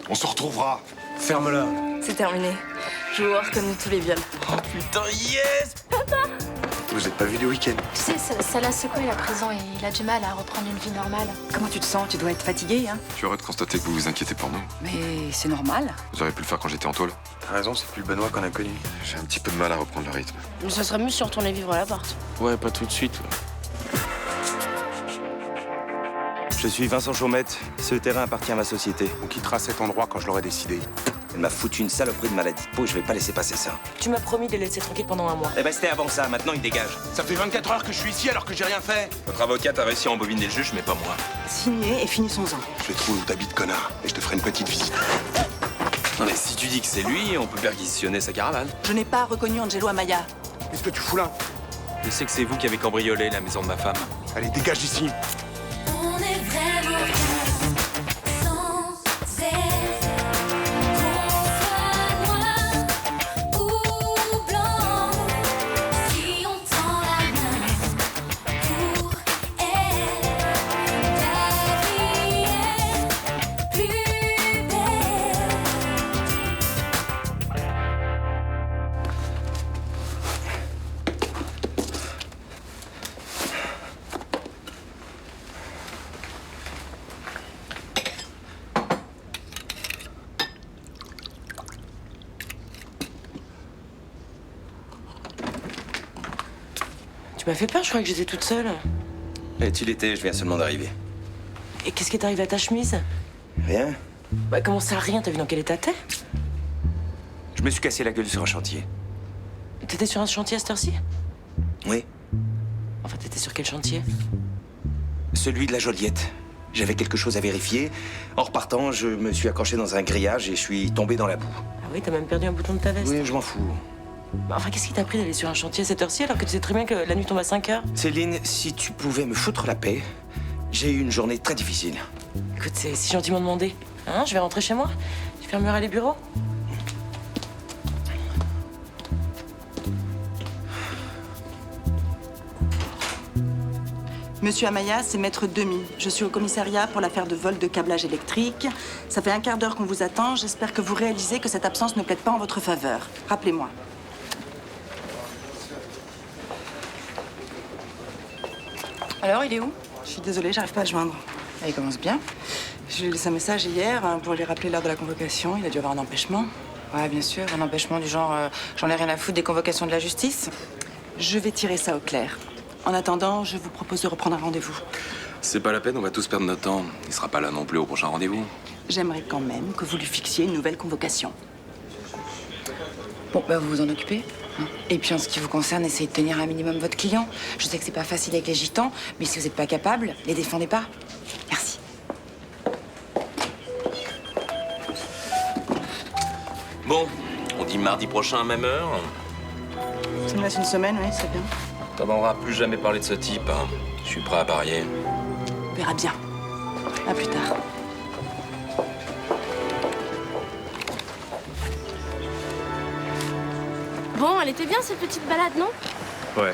On se retrouvera. Ferme-la. C'est terminé. Je vais voir comme tous les viols. Oh putain, yes! Vous êtes pas vu du week-end? Tu sais, ça l'a secoué à présent et il a du mal à reprendre une vie normale. Comment tu te sens? Tu dois être fatigué, hein? Tu aurais de constater que vous vous inquiétez pour nous. Mais c'est normal. Vous auriez pu le faire quand j'étais en tôle. T'as raison, c'est plus le Benoît qu'on a connu. J'ai un petit peu de mal à reprendre le rythme. Mais ça serait mieux si on retournait vivre à l'appart. Ouais, pas tout de suite. Je suis Vincent Chaumette. Ce terrain appartient à ma société. On quittera cet endroit quand je l'aurai décidé. Elle m'a foutu une saloperie de maladie de peau, je vais pas laisser passer ça. Tu m'as promis de les laisser tranquilles pendant un mois. Eh ben c'était avant ça, maintenant il dégage. Ça fait 24 heures que je suis ici alors que j'ai rien fait. Votre avocate a réussi à embobiner le juge, mais pas moi. Signez et finissons-en. Je vais trouver où t'habites, connard, et je te ferai une petite visite. Non mais si tu dis que c'est lui, on peut perquisitionner sa caravane. Je n'ai pas reconnu Angelo Amaya. Qu'est-ce que tu fous là? Je sais que c'est vous qui avez cambriolé la maison de ma femme. Allez, dégage d'ici. On est vraiment sans cesse. Qu'on soit noir ou blanc, si on tend la main pour elle, la vie est plus belle. Tu m'as fait peur, je croyais que j'étais toute seule. Et tu l'étais, je viens seulement d'arriver. Et qu'est-ce qui t'arrive à ta chemise? Rien? Bah comment ça, rien? T'as vu dans quel état t'es? Je me suis cassé la gueule sur un chantier. T'étais sur un chantier à cette heure-ci? Oui, Enfin, t'étais sur quel chantier? celui de la Joliette. J'avais quelque chose à vérifier. En repartant, je me suis accroché dans un grillage et je suis tombé dans la boue. Ah oui, t'as même perdu un bouton de ta veste. Oui, je m'en fous. Bah, enfin, qu'est-ce qui t'a pris d'aller sur un chantier à cette heure-ci alors que tu sais très bien que la nuit tombe à 5 heures? Céline, si tu pouvais me foutre la paix, j'ai eu une journée très difficile. Écoute, c'est si gentiment demandé. Hein, je vais rentrer chez moi. Tu fermeras les bureaux? Monsieur Amaya, c'est Maître Demy. Je suis au commissariat pour l'affaire de vol de câblage électrique. Ça fait un quart d'heure qu'on vous attend. J'espère que vous réalisez que cette absence ne plaide pas en votre faveur. Rappelez-moi. Alors, il est où? Je suis désolée, j'arrive pas à le joindre. Il commence bien. Je lui ai laissé un message hier pour lui rappeler l'heure de la convocation. Il a dû avoir un empêchement. Ouais, bien sûr, un empêchement du genre j'en ai rien à foutre des convocations de la justice. Je vais tirer ça au clair. En attendant, je vous propose de reprendre un rendez-vous. C'est pas la peine, on va tous perdre notre temps. Il sera pas là non plus au prochain rendez-vous. J'aimerais quand même que vous lui fixiez une nouvelle convocation. Bon, bah vous vous en occupez. Hein. Et puis en ce qui vous concerne, essayez de tenir un minimum votre client. Je sais que c'est pas facile avec les gitans, mais si vous n'êtes pas capable, les défendez pas. Merci. Bon, on dit mardi prochain à même heure. Ça me laisse une semaine, oui, c'est bien. T'entendras plus jamais parler de ce type. Hein. Je suis prêt à parier. On verra bien. À plus tard. Bon, elle était bien cette petite balade, non? Ouais.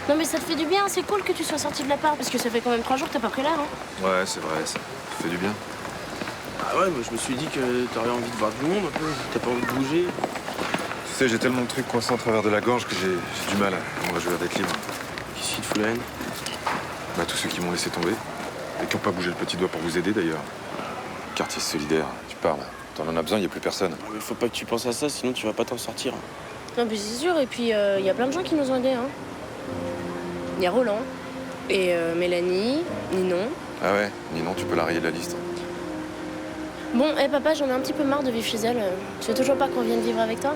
Non mais ça te fait du bien, c'est cool que tu sois sorti de l'appart parce que ça fait quand même 3 jours que t'as pas pris l'air, hein. Ouais, c'est vrai, ça fait du bien. Ah ouais, moi je me suis dit que t'aurais envie de voir du monde un peu, t'as pas envie de bouger. Tu sais, j'ai tellement de trucs coincés en travers de la gorge que j'ai du mal. On va jouer d'être libre. Qu'est-ce qui te fout la haine? Bah, tous ceux qui m'ont laissé tomber. Et qui n'ont pas bougé le petit doigt pour vous aider d'ailleurs. Quartier solidaire, tu parles. T'en en as besoin, il n'y a plus personne. Mais faut pas que tu penses à ça, sinon tu vas pas t'en sortir. Non mais c'est sûr, et puis il y a plein de gens qui nous ont aidés, hein. Il y a Roland, et Mélanie, Ninon. Ah ouais, Ninon, tu peux la rayer de la liste. Bon, papa, j'en ai un petit peu marre de vivre chez elle. Tu veux toujours pas qu'on vienne vivre avec toi?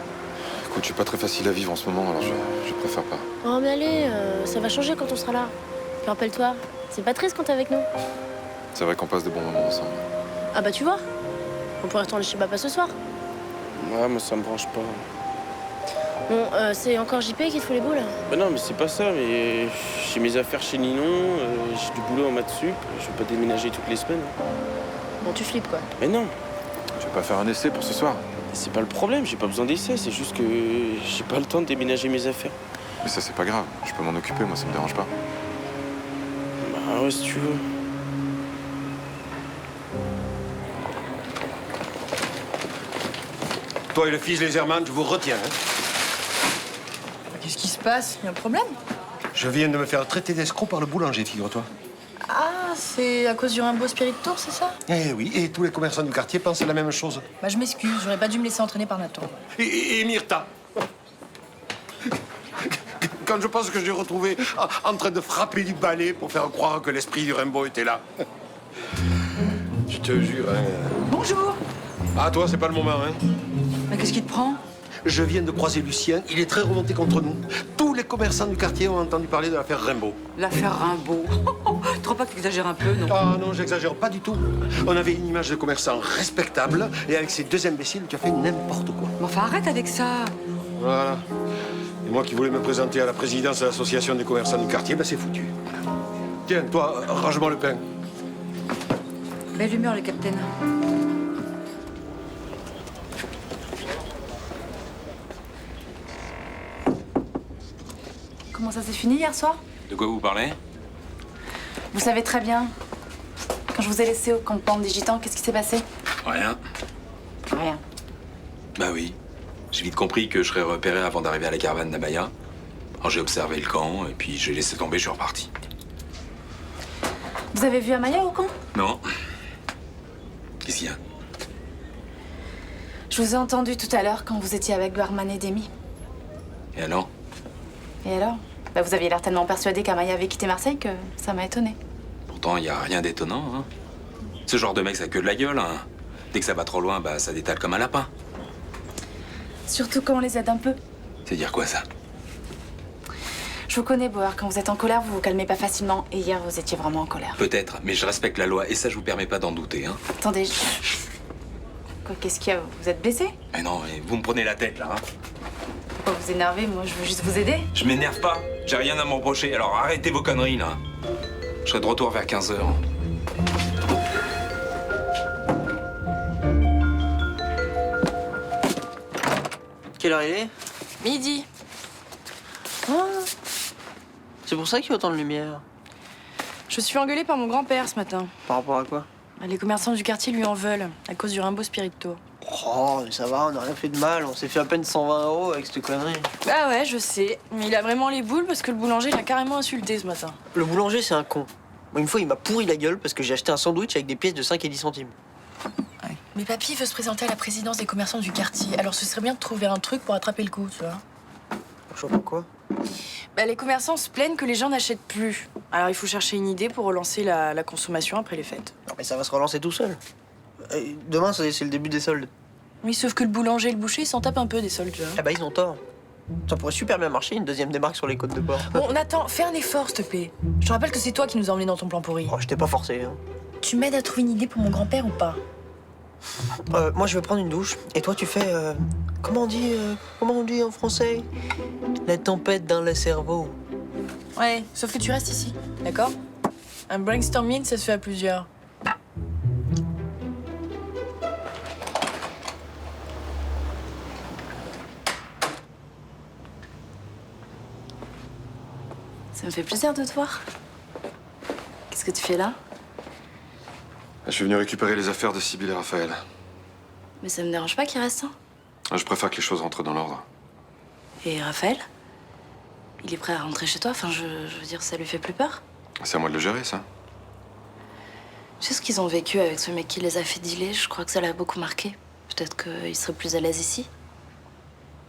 Écoute, je suis pas très facile à vivre en ce moment, alors je préfère pas. Oh mais allez, ça va changer quand on sera là. Puis rappelle-toi, c'est pas triste quand t'es avec nous. C'est vrai qu'on passe de bons moments ensemble. Ah bah tu vois, on pourrait retourner chez papa ce soir. Ouais, moi ça me branche pas. Bon, c'est encore JP qui te fout les boules. Bah non, mais c'est pas ça, mais j'ai mes affaires chez Ninon, j'ai du boulot en maths sup, je vais pas déménager toutes les semaines. Bon, tu flippes quoi. Mais non, Tu veux pas faire un essai pour ce soir? c'est pas le problème, j'ai pas besoin d'essai, c'est juste que j'ai pas le temps de déménager mes affaires. Mais ça, c'est pas grave. Je peux m'en occuper, moi, ça me dérange pas. Bah ouais, si tu veux. Toi et le fils Lézerman, je vous retiens. Hein. Qu'est-ce qui se passe? Y a un problème? Je viens de me faire traiter d'escroc par le boulanger, figure-toi. Ah, c'est à cause du Rimbaud Spirit Tour, c'est ça? Eh oui, et tous les commerçants du quartier pensent la même chose. Bah, je m'excuse, j'aurais pas dû me laisser entraîner par Nathan. Et Myrtha. Quand je pense que je l'ai retrouvé en train de frapper du balai pour faire croire que l'esprit du Rimbaud était là. Je te jure, hein. Bonjour. Ah, toi, c'est pas le moment, hein. Mais qu'est-ce qui te prend? Je viens de croiser Lucien, il est très remonté contre nous. Tous les commerçants du quartier ont entendu parler de l'affaire Rimbaud. L'affaire Rimbaud. Tu crois pas que t'exagères un peu, non? Ah non, j'exagère pas du tout. On avait une image de commerçant respectable, et avec ces deux imbéciles, tu as fait n'importe quoi. Mais enfin, arrête avec ça. Voilà. Et moi qui voulais me présenter à la présidence de l'association des commerçants du quartier, ben c'est foutu. Tiens, toi, range-moi le pain. Belle humeur, le capitaine. Comment ça s'est fini hier soir? De quoi vous parlez? Vous savez très bien. Quand je vous ai laissé au campement des Gitans, qu'est-ce qui s'est passé? Rien. Rien. Bah oui. J'ai vite compris que je serais repéré avant d'arriver à la caravane d'Amaya. Alors j'ai observé le camp et puis j'ai laissé tomber, je suis reparti. Vous avez vu Amaya au camp? Non. Qu'est-ce qu'il y a? Je vous ai entendu tout à l'heure quand vous étiez avec Barman et Demi. Et alors? Et alors? Bah, vous aviez l'air tellement persuadé qu'Amaya avait quitté Marseille que ça m'a étonné. Pourtant, il n'y a rien d'étonnant, hein. Ce genre de mec, ça a que de la gueule, hein. Dès que ça va trop loin, bah ça détale comme un lapin. Surtout quand on les aide un peu. C'est dire quoi, ça? Je vous connais, Bauer. Quand vous êtes en colère, vous vous calmez pas facilement. Et hier, vous étiez vraiment en colère. Peut-être, mais je respecte la loi et ça, je vous permets pas d'en douter, hein. Attendez, Quoi, qu'est-ce qu'il y a? Vous êtes blessé? Mais non, mais vous me prenez la tête, là, hein. Pourquoi vous énervez? Moi, je veux juste vous aider. Je m'énerve pas, j'ai rien à me reprocher, alors arrêtez vos conneries, là. Je serai de retour vers 15h. Quelle heure il est? Midi. Ah. C'est pour ça qu'il y a autant de lumière. Je suis engueulée par mon grand-père ce matin. Par rapport à quoi? Les commerçants du quartier lui en veulent, à cause du Rimbaud Spirit Tour. Oh, mais ça va, on n'a rien fait de mal. On s'est fait à peine 120 € avec cette connerie. Ah ouais, je sais. Mais il a vraiment les boules parce que le boulanger l'a carrément insulté ce matin. Le boulanger, c'est un con. Moi, une fois, il m'a pourri la gueule parce que j'ai acheté un sandwich avec des pièces de 5 et 10 centimes. Mais papy veut se présenter à la présidence des commerçants du quartier, alors ce serait bien de trouver un truc pour attraper le coup, tu vois. Je sais pas quoi. Bah, les commerçants se plaignent que les gens n'achètent plus. Alors il faut chercher une idée pour relancer la consommation après les fêtes. Non, mais ça va se relancer tout seul. Demain, c'est le début des soldes. Oui, sauf que le boulanger et le boucher, ils s'en tapent un peu des soldes, tu vois. Ah bah, ils ont tort. Ça pourrait super bien marcher, une deuxième démarque sur les côtes de port. Bon, Nathan, fais un effort, s'il te plaît. Je te rappelle que c'est toi qui nous as emmenés dans ton plan pourri. Oh, je t'ai pas forcé. Hein. Tu m'aides à trouver une idée pour mon grand-père ou pas? Moi, je vais prendre une douche. Et toi, tu fais... comment on dit en français? La tempête dans le cerveau. Ouais, sauf que tu restes ici, d'accord? Un brainstorming, ça se fait à plusieurs. Ça me fait plaisir de te voir. Qu'est-ce que tu fais là? Je suis venu récupérer les affaires de Sibylle et Raphaël. Mais ça me dérange pas qu'il reste, hein? Je préfère que les choses rentrent dans l'ordre. Et Raphaël? Il est prêt à rentrer chez toi? Enfin, je veux dire, ça lui fait plus peur? C'est à moi de le gérer, ça. Tu sais ce qu'ils ont vécu avec ce mec qui les a fait dealer? Je crois que ça l'a beaucoup marqué. Peut-être qu'il serait plus à l'aise ici.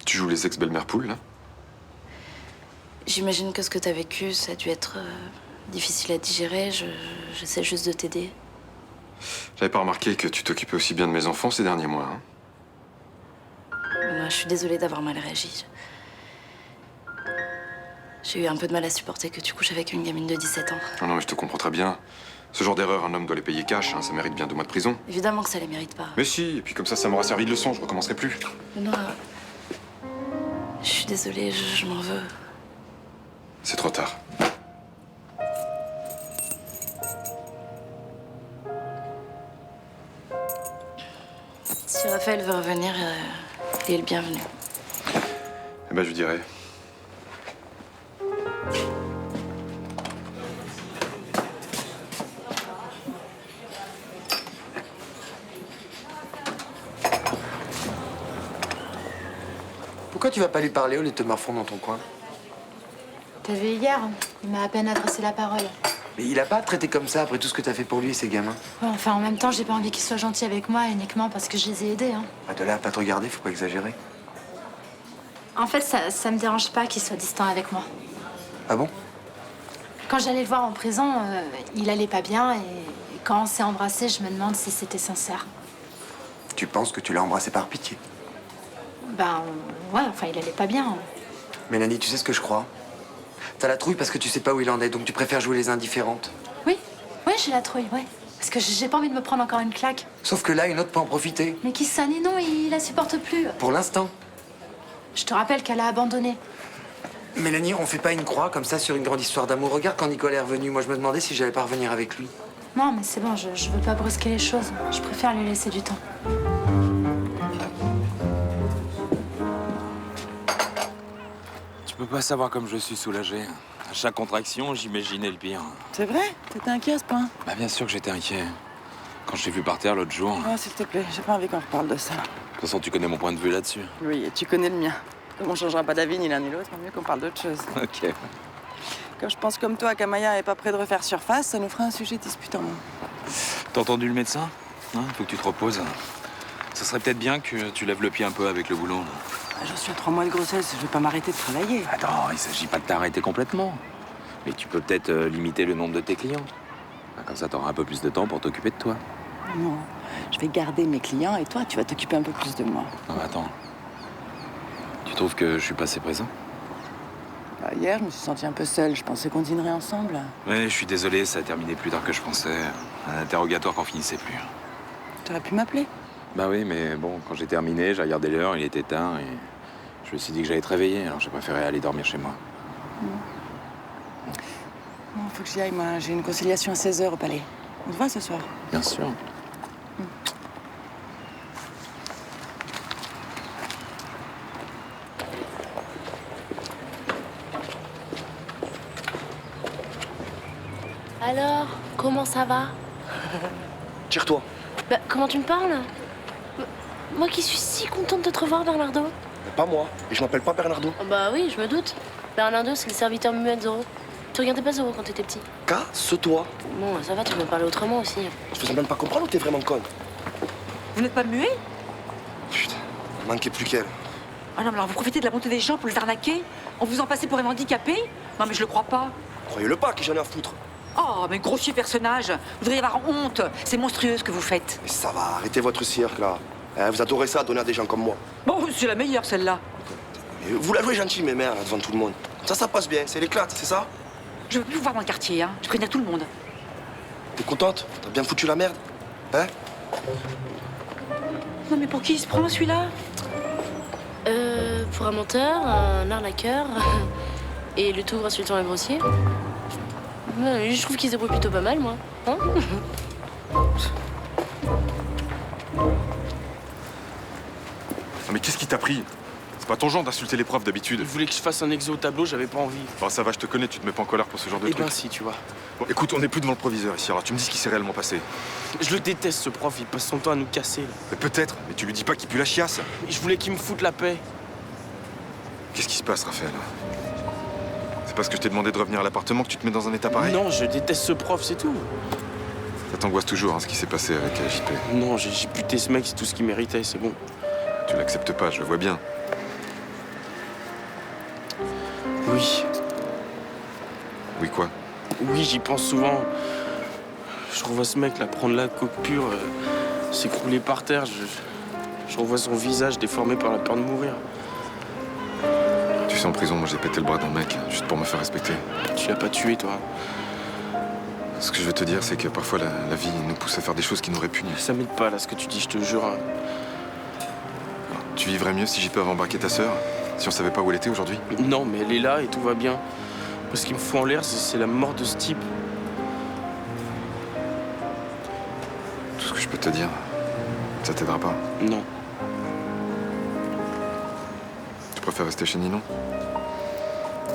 Tu joues les ex-belles-mères poules, là? J'imagine que ce que t'as vécu, ça a dû être difficile à digérer. J'essaie juste de t'aider. J'avais pas remarqué que tu t'occupais aussi bien de mes enfants ces derniers mois, hein. Moi, je suis désolée d'avoir mal réagi. J'ai eu un peu de mal à supporter que tu couches avec une gamine de 17 ans. Non, mais je te comprends très bien. Ce genre d'erreur, un homme doit les payer cash, hein, ça mérite bien 2 mois de prison. Évidemment que ça les mérite pas. Mais si, et puis comme ça m'aura servi de leçon, je recommencerai plus. Non, je suis désolée, je m'en veux. C'est trop tard. Si Raphaël veut revenir, il est le bienvenu. Eh ben, je lui dirai. Pourquoi tu vas pas lui parler au lieu de te morfondre dans ton coin? T'as vu hier, il m'a à peine adressé la parole. Mais il a pas à te traiter comme ça après tout ce que t'as fait pour lui et ses gamins. Ouais, enfin, en même temps, j'ai pas envie qu'il soit gentil avec moi uniquement parce que je les ai aidés. Hein. Bah, de là à pas te regarder, faut pas exagérer. En fait, ça me dérange pas qu'il soit distant avec moi. Ah bon? Quand j'allais le voir en prison, il allait pas bien et quand on s'est embrassé, je me demande si c'était sincère. Tu penses que tu l'as embrassé par pitié? Ben, ouais, enfin, il allait pas bien. Mélanie, tu sais ce que je crois? T'as la trouille parce que tu sais pas où il en est, donc tu préfères jouer les indifférentes. Oui, j'ai la trouille, ouais. Parce que j'ai pas envie de me prendre encore une claque. Sauf que là, une autre peut en profiter. Mais qui ça, Ninon, il la supporte plus. Pour l'instant. Je te rappelle qu'elle a abandonné. Mélanie, on fait pas une croix comme ça sur une grande histoire d'amour. Regarde quand Nicolas est revenu, moi je me demandais si j'allais pas revenir avec lui. Non, mais c'est bon, je veux pas brusquer les choses. Je préfère lui laisser du temps. Tu peux pas savoir comme je suis soulagé. À chaque contraction, j'imaginais le pire. C'est vrai? T'étais inquiet à ce point? Bah bien sûr que j'étais inquiet. Quand je t'ai vu par terre l'autre jour. Oh, s'il te plaît, j'ai pas envie qu'on reparle de ça. De toute façon, tu connais mon point de vue là-dessus. Oui, et tu connais le mien. Comme on changera pas d'avis ni l'un ni l'autre, mieux qu'on parle d'autre chose. Ok. Comme je pense comme toi qu'Amaya est pas près de refaire surface, ça nous fera un sujet disputant. T'as entendu le médecin? Hein, faut que tu te reposes. Ça serait peut-être bien que tu lèves le pied un peu avec le boulot. J'en suis à 3 mois de grossesse, je vais pas m'arrêter de travailler. Attends, il s'agit pas de t'arrêter complètement. Mais tu peux peut-être limiter le nombre de tes clients. Comme ça, t'auras un peu plus de temps pour t'occuper de toi. Non, je vais garder mes clients et toi, tu vas t'occuper un peu plus de moi. Non, mais attends. Tu trouves que je suis pas assez présent? Bah, hier, je me suis sentie un peu seule. Je pensais qu'on dînerait ensemble. Ouais, je suis désolé, ça a terminé plus tard que je pensais. Un interrogatoire qu'on finissait plus. T'aurais pu m'appeler? Bah oui, mais bon, quand j'ai terminé, j'ai regardé l'heure, il était tard et je me suis dit que j'allais te réveiller, alors j'ai préféré aller dormir chez moi. Bon, faut que j'y aille, moi. J'ai une conciliation à 16h au palais. On se voit ce soir? Bien sûr. Alors, comment ça va? Tire-toi. Bah, comment tu me parles? Moi qui suis si contente de te revoir, Bernardo. Mais pas moi. Et je m'appelle pas Bernardo. Oh, bah oui, je me doute. Bernardo, c'est le serviteur muet de Zoro. Tu regardais pas Zoro quand t'étais petit? Casse-toi. Bon, ça va, tu peux me parler autrement aussi. Je faisais même pas comprendre ou t'es vraiment conne? Vous n'êtes pas muet? Putain, il manquait plus qu'elle. Ah non, mais alors vous profitez de la bonté des gens pour les arnaquer? En vous en passez pour un handicapé? Non, mais je le crois pas. Croyez-le pas, qui j'en ai à foutre. Oh, mais grossier personnage. Vous devriez avoir honte. C'est monstrueux ce que vous faites. Mais ça va, arrêtez votre cirque là. Vous adorez ça, donner à des gens comme moi. Bon, c'est la meilleure celle-là. Mais vous la jouez gentil, mes mères, là, devant tout le monde. Ça passe bien, c'est l'éclate, c'est ça? Je veux plus vous voir dans le quartier, hein. Je préviens tout le monde. T'es contente? T'as bien foutu la merde? Hein? Non, mais pour qui il se prend celui-là? Pour un menteur, un arnaqueur, et le tout insultant et grossier. Je trouve qu'il se débrouille plutôt pas mal, moi. Hein? Non mais qu'est-ce qui t'a pris? C'est pas ton genre d'insulter les profs d'habitude. Il voulait que je fasse un exo au tableau, j'avais pas envie. Bon, ça va, je te connais, tu te mets pas en colère pour ce genre de Eh truc. ben si, tu vois. Bon, écoute, on n'est plus devant le proviseur ici, alors tu me dis ce qui s'est réellement passé. Je le déteste, ce prof, il passe son temps à nous casser. Là. Mais peut-être, mais tu lui dis pas qu'il pue la chiasse. Je voulais qu'il me foute la paix. Qu'est-ce qui se passe, Raphaël? C'est parce que je t'ai demandé de revenir à l'appartement que tu te mets dans un état pareil? Non, je déteste ce prof, c'est tout. Ça t'angoisse toujours, hein, ce qui s'est passé avec JP. Non, j'ai buté ce mec, c'est tout ce qu'il méritait, c'est bon. Tu l'acceptes pas, je le vois bien. Oui. Oui, quoi? Oui, j'y pense souvent. Je revois ce mec là prendre la coke pure, s'écrouler par terre. Je revois son visage déformé par la peur de mourir. Tu sais, en prison, moi j'ai pété le bras d'un mec, juste pour me faire respecter. Tu l'as pas tué, toi? Ce que je veux te dire, c'est que parfois la vie nous pousse à faire des choses qui nous répugnent. Ça m'aide pas là ce que tu dis, je te jure. Tu vivrais mieux si JP avait embarqué ta sœur? Si on savait pas où elle était aujourd'hui? Non, mais elle est là et tout va bien. Ce qui me fout en l'air, c'est la mort de ce type. Tout ce que je peux te dire, ça t'aidera pas. Non. Tu préfères rester chez Ninon?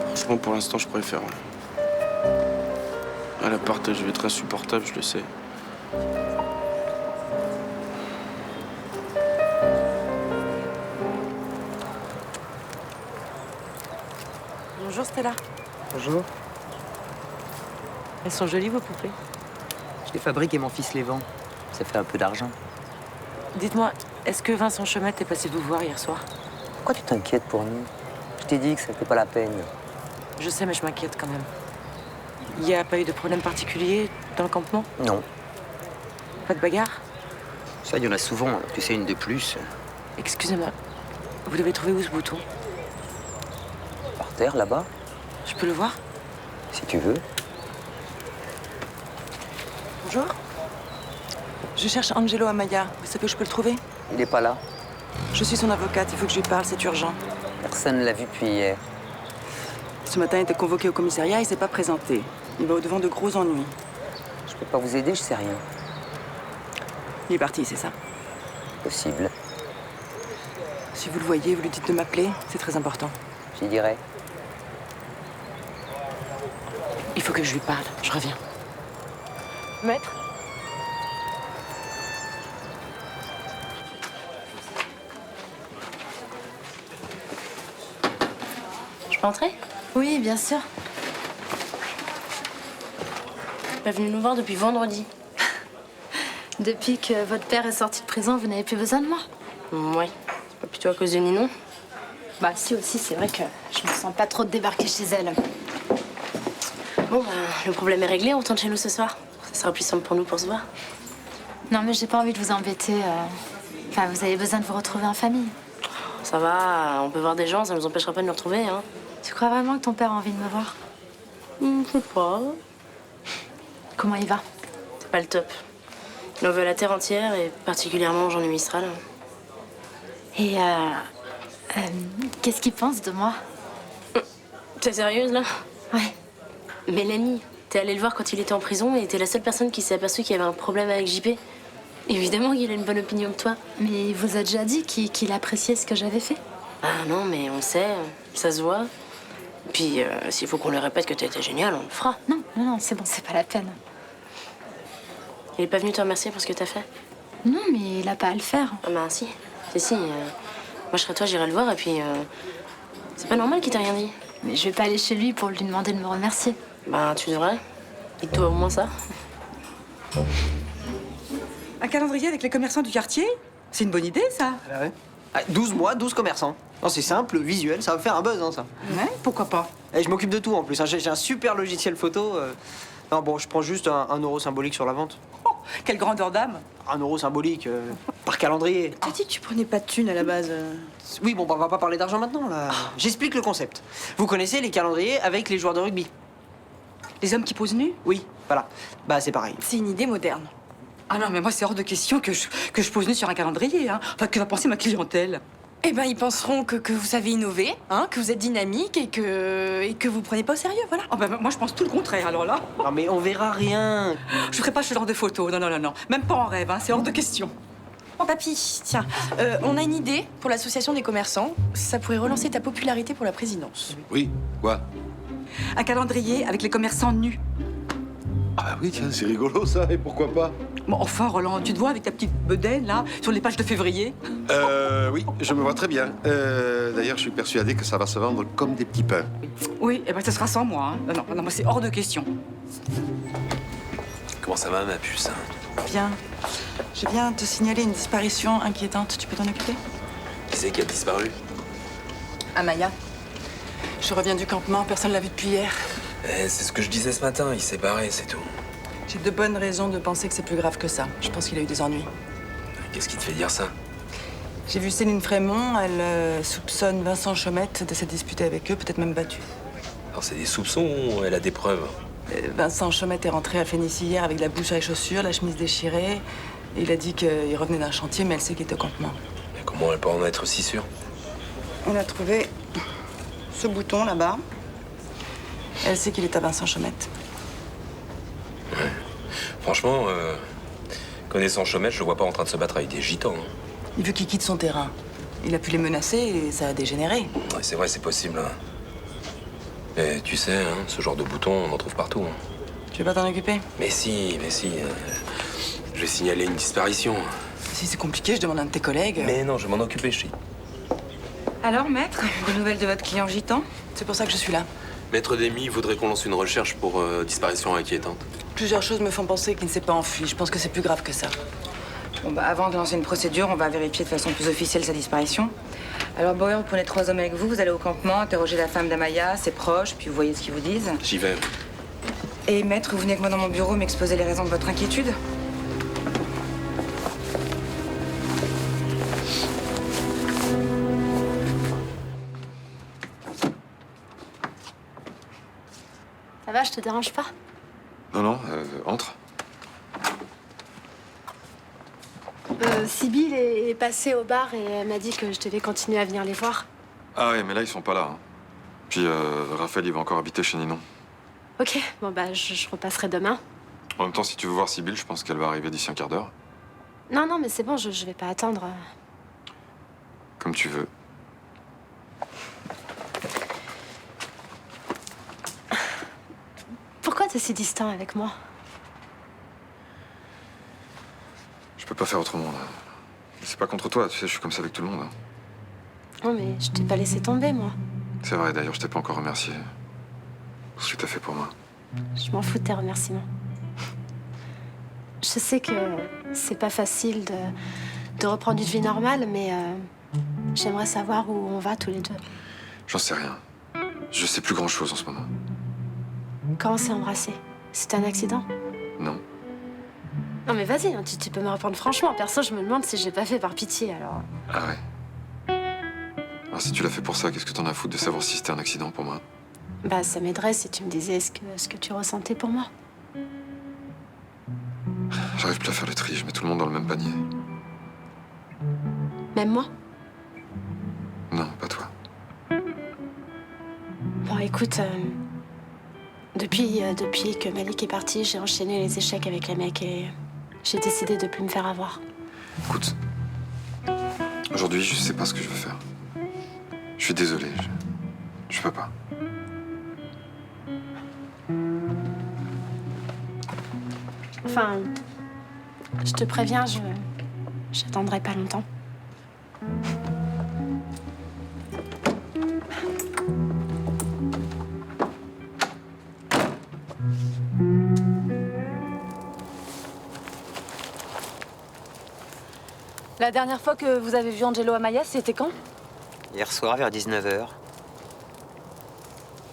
Franchement, pour l'instant, je préfère. À l'appart, je vais être insupportable, je le sais. Bonjour Stella. Bonjour. Elles sont jolies vos poupées. Je les fabrique et mon fils les vend. Ça fait un peu d'argent. Dites-moi, est-ce que Vincent Chomette est passé vous voir hier soir? Pourquoi tu t'inquiètes pour nous? Je t'ai dit que c'était pas la peine. Je sais, mais je m'inquiète quand même. Il n'y a pas eu de problème particulier dans le campement? Non. Pas de bagarre? Ça, il y en a souvent. Tu sais, une de plus. Excusez-moi, vous l'avez trouvé où ce bouton? Par terre, là-bas. Je peux le voir? Si tu veux. Bonjour. Je cherche Angelo Amaya. Vous savez où je peux le trouver? Il est pas là. Je suis son avocate, il faut que je lui parle, c'est urgent. Personne ne l'a vu depuis hier. Ce matin, il était convoqué au commissariat, il s'est pas présenté. Il va au-devant de gros ennuis. Je peux pas vous aider, je sais rien. Il est parti, c'est ça? Possible. Si vous le voyez, vous lui dites de m'appeler, c'est très important. J'y dirai. Il faut que je lui parle, je reviens. Maître? Je peux entrer? Oui, bien sûr. Pas venu nous voir depuis vendredi. Depuis que votre père est sorti de prison, vous n'avez plus besoin de moi? Ouais. C'est pas plutôt à cause de Ninon? Bah si aussi, c'est vrai que je me sens pas trop de débarquer chez elle. Bon, bah, le problème est réglé, on retourne chez nous ce soir. Ça sera plus simple pour nous pour se voir. Non, mais j'ai pas envie de vous embêter. Enfin, vous avez besoin de vous retrouver en famille. Ça va, on peut voir des gens, ça nous empêchera pas de nous retrouver, hein. Tu crois vraiment que ton père a envie de me voir? Je sais pas. Comment il va? C'est pas le top. Il en veut à la terre entière, et particulièrement Jean-Louis Mistral. Et qu'est-ce qu'il pense de moi? T'es sérieuse, là? Ouais. Mélanie, t'es allée le voir quand il était en prison et t'es la seule personne qui s'est aperçue qu'il y avait un problème avec JP. Évidemment qu'il a une bonne opinion de toi. Mais il vous a déjà dit qu'il appréciait ce que j'avais fait? Ah non, mais on le sait, ça se voit. Puis, s'il faut qu'on lui répète que t'as été génial, on le fera. Non, non, non, c'est bon, c'est pas la peine. Il est pas venu te remercier pour ce que t'as fait? Non, mais il a pas à le faire. Ah bah si, si. Moi, je serais toi, j'irai le voir et puis... c'est pas normal qu'il t'ait rien dit. Mais je vais pas aller chez lui pour lui demander de me remercier. Bah, tu devrais. Il te doit au moins ça. Un calendrier avec les commerçants du quartier? C'est une bonne idée, ça. Ah ouais. 12 mois, 12 commerçants. Non, c'est simple, visuel, ça va faire un buzz, hein, ça. Ouais, pourquoi pas? Et je m'occupe de tout en plus. Hein. J'ai un super logiciel photo. Non, bon, je prends juste un euro symbolique sur la vente. Oh, quelle grandeur d'âme! 1 euro symbolique par calendrier. T'as dit que tu prenais pas de thunes à la base. Oui, bon, bah, on va pas parler d'argent maintenant, là. J'explique le concept. Vous connaissez les calendriers avec les joueurs de rugby? Les hommes qui posent nus? Oui, voilà. Bah, c'est pareil. C'est une idée moderne. Ah non, mais moi, c'est hors de question que je pose nu sur un calendrier. Hein. Enfin, que va penser ma clientèle? Eh ben, ils penseront que vous savez innover, hein, que vous êtes dynamique et que vous prenez pas au sérieux, voilà. Oh, bah, moi, je pense tout le contraire, alors là. Non, mais on verra rien. Je ferai pas ce genre de photos. Non, non, non, non. Même pas en rêve, hein. C'est hors de question. Oh, papy, tiens, on a une idée pour l'association des commerçants. Ça pourrait relancer ta popularité pour la présidence. Oui, quoi? Un calendrier avec les commerçants nus. Ah bah oui, tiens, c'est rigolo ça, et pourquoi pas? Bon, enfin, Roland, tu te vois avec ta petite bedaine, là, sur les pages de février? Oui, je me vois très bien. D'ailleurs, je suis persuadé que ça va se vendre comme des petits pains. Oui, eh ben, ça sera sans moi. Hein. Non, non, moi, c'est hors de question. Comment ça va, ma puce, hein? Bien. Je viens te signaler une disparition inquiétante. Tu peux t'en occuper? Qui c'est qui a disparu? Amaya. Je reviens du campement, personne l'a vu depuis hier. C'est ce que je disais ce matin, il s'est barré, c'est tout. J'ai de bonnes raisons de penser que c'est plus grave que ça. Je pense qu'il a eu des ennuis. Qu'est-ce qui te fait dire ça? J'ai vu Céline Frémont, elle soupçonne Vincent Chomette de s'être disputé avec eux, peut-être même battu. Alors c'est des soupçons ou elle a des preuves? Vincent Chomette est rentré à Fénicie hier avec la bouche à les chaussures, la chemise déchirée. Et il a dit qu'il revenait d'un chantier, mais elle sait qu'il était au campement. Mais comment elle peut en être si sûre? On a trouvé ce bouton là-bas. Elle sait qu'il est à Vincent Chomette. Ouais. Franchement, connaissant Chomette, je le vois pas en train de se battre avec des gitans. Hein. Il veut qu'il quitte son terrain. Il a pu les menacer et ça a dégénéré. Ouais, c'est vrai, c'est possible. Hein. Mais tu sais, hein, ce genre de bouton, on en trouve partout. Hein. Tu veux pas t'en occuper? Mais si. Je vais signaler une disparition. Si c'est compliqué, je demande à un de tes collègues. Mais non, je vais m'en occuper, je dis. Alors, maître, des nouvelles de votre client gitan? C'est pour ça que je suis là. Maître Demy voudrait qu'on lance une recherche pour disparition inquiétante. Plusieurs choses me font penser qu'il ne s'est pas enfui. Je pense que c'est plus grave que ça. Bon, bah, avant de lancer une procédure, on va vérifier de façon plus officielle sa disparition. Alors, Bauer, vous prenez 3 hommes avec vous, vous allez au campement, interroger la femme d'Amaya, ses proches, puis vous voyez ce qu'ils vous disent. J'y vais. Et maître, vous venez avec moi dans mon bureau m'exposer les raisons de votre inquiétude. Ça va, je te dérange pas? Non, entre. Sibylle est passée au bar et elle m'a dit que je devais continuer à venir les voir. Ah ouais, mais là, ils sont pas là. Hein. Puis Raphaël, il va encore habiter chez Ninon. Ok, bon bah je repasserai demain. En même temps, si tu veux voir Sibylle, je pense qu'elle va arriver d'ici un quart d'heure. Non, mais c'est bon, je vais pas attendre. Comme tu veux. Pourquoi t'es si distant avec moi? Je peux pas faire autrement, là. C'est pas contre toi, tu sais, je suis comme ça avec tout le monde. Hein. Non, mais je t'ai pas laissé tomber, moi. C'est vrai, d'ailleurs, je t'ai pas encore remercié pour ce que t'as fait pour moi. Je m'en fous de tes remerciements. Je sais que c'est pas facile de reprendre une vie normale, mais j'aimerais savoir où on va tous les deux. J'en sais rien. Je sais plus grand-chose en ce moment. Quand on s'est embrassés, c'était un accident? Non. Non mais vas-y, hein, tu peux me répondre franchement. Perso, je me demande si j'ai pas fait par pitié, alors... Ah ouais. Alors si tu l'as fait pour ça, qu'est-ce que t'en as à foutre de savoir si c'était un accident pour moi? Bah, ça m'aiderait si tu me disais ce que tu ressentais pour moi. J'arrive plus à faire le tri, je mets tout le monde dans le même panier. Même moi? Non, pas toi. Bon, écoute, depuis que Malik est parti, j'ai enchaîné les échecs avec les mecs et j'ai décidé de plus me faire avoir. Écoute, aujourd'hui, je sais pas ce que je veux faire. Je suis désolé, je peux pas. Enfin, je te préviens, j'attendrai pas longtemps. La dernière fois que vous avez vu Angelo Amaya, c'était quand? Hier soir, vers 19h.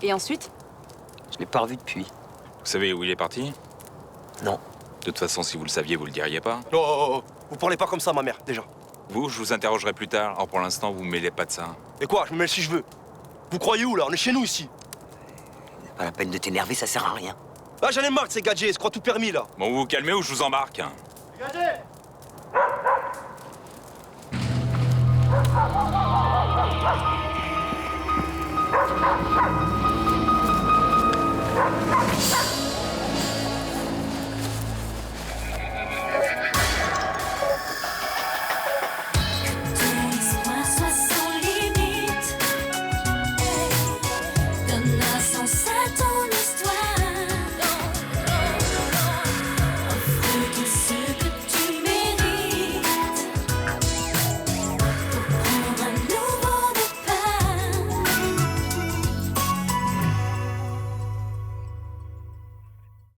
Et ensuite? Je l'ai pas revu depuis. Vous savez où il est parti? Non. De toute façon, si vous le saviez, vous le diriez pas. Oh, vous parlez pas comme ça, ma mère, déjà. Vous, je vous interrogerai plus tard. Or, pour l'instant, vous me mêlez pas de ça. Et quoi, je me mêle si je veux. Vous croyez où, là? On est chez nous, ici. Pas la peine de t'énerver, ça sert à rien. Ah, j'en ai marre de ces gadgets, ils se croient tout permis, là. Bon, vous vous calmez ou je vous embarque. Regardez!